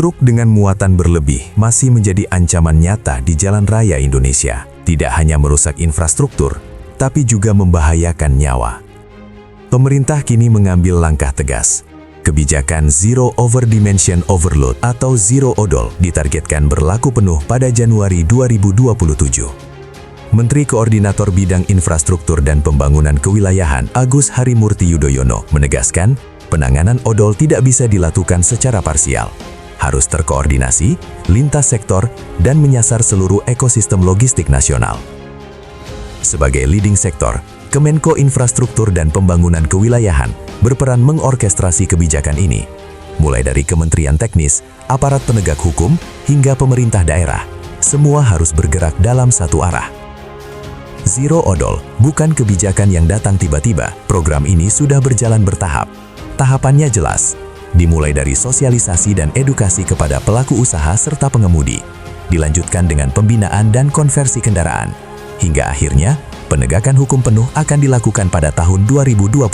Truk dengan muatan berlebih masih menjadi ancaman nyata di jalan raya Indonesia. Tidak hanya merusak infrastruktur, tapi juga membahayakan nyawa. Pemerintah kini mengambil langkah tegas. Kebijakan Zero Over Dimension Overload atau Zero Odol ditargetkan berlaku penuh pada Januari 2027. Menteri Koordinator Bidang Infrastruktur dan Pembangunan Kewilayahan Agus Harimurti Yudhoyono menegaskan, penanganan odol tidak bisa dilakukan secara parsial. Harus terkoordinasi, lintas sektor, dan menyasar seluruh ekosistem logistik nasional. Sebagai leading sektor, Kemenko Infrastruktur dan Pembangunan Kewilayahan berperan mengorkestrasi kebijakan ini, mulai dari kementerian teknis, aparat penegak hukum, hingga pemerintah daerah. Semua harus bergerak dalam satu arah. Zero Odol bukan kebijakan yang datang tiba-tiba. Program ini sudah berjalan bertahap. Tahapannya jelas. Dimulai dari sosialisasi dan edukasi kepada pelaku usaha serta pengemudi, dilanjutkan dengan pembinaan dan konversi kendaraan, hingga akhirnya penegakan hukum penuh akan dilakukan pada tahun 2027.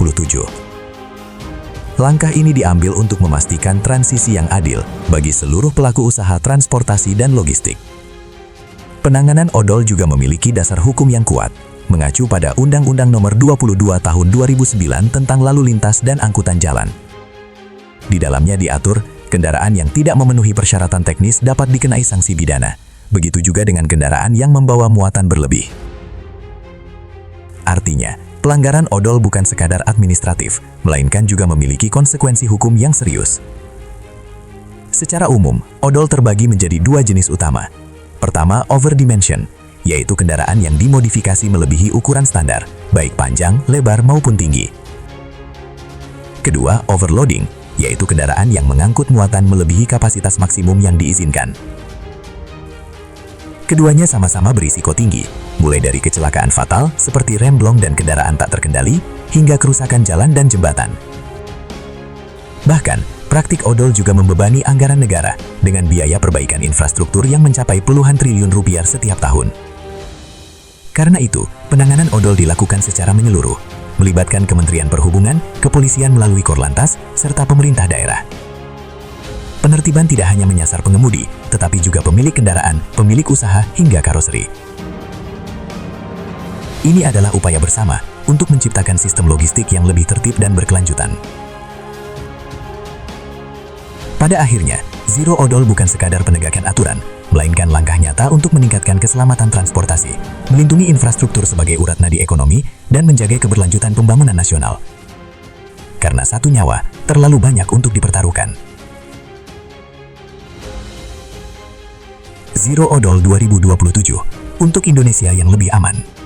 Langkah ini diambil untuk memastikan transisi yang adil bagi seluruh pelaku usaha transportasi dan logistik. Penanganan odol juga memiliki dasar hukum yang kuat, mengacu pada Undang-Undang Nomor 22 Tahun 2009 tentang Lalu Lintas dan Angkutan Jalan. Di dalamnya diatur, kendaraan yang tidak memenuhi persyaratan teknis dapat dikenai sanksi pidana. Begitu juga dengan kendaraan yang membawa muatan berlebih. Artinya, pelanggaran odol bukan sekadar administratif, melainkan juga memiliki konsekuensi hukum yang serius. Secara umum, odol terbagi menjadi dua jenis utama. Pertama, overdimension, yaitu kendaraan yang dimodifikasi melebihi ukuran standar, baik panjang, lebar maupun tinggi. Kedua, overloading, yaitu kendaraan yang mengangkut muatan melebihi kapasitas maksimum yang diizinkan. Keduanya sama-sama berisiko tinggi, mulai dari kecelakaan fatal seperti remblong dan kendaraan tak terkendali, hingga kerusakan jalan dan jembatan. Bahkan, praktik odol juga membebani anggaran negara dengan biaya perbaikan infrastruktur yang mencapai puluhan triliun rupiah setiap tahun. Karena itu, penanganan odol dilakukan secara menyeluruh, melibatkan Kementerian Perhubungan, Kepolisian melalui Korlantas, serta pemerintah daerah. Penertiban tidak hanya menyasar pengemudi, tetapi juga pemilik kendaraan, pemilik usaha, hingga karoseri. Ini adalah upaya bersama untuk menciptakan sistem logistik yang lebih tertib dan berkelanjutan. Pada akhirnya, Zero Odol bukan sekadar penegakan aturan, melainkan langkah nyata untuk meningkatkan keselamatan transportasi, melindungi infrastruktur sebagai urat nadi ekonomi, dan menjaga keberlanjutan pembangunan nasional. Karena satu nyawa terlalu banyak untuk dipertaruhkan. Zero Odol 2027 untuk Indonesia yang lebih aman.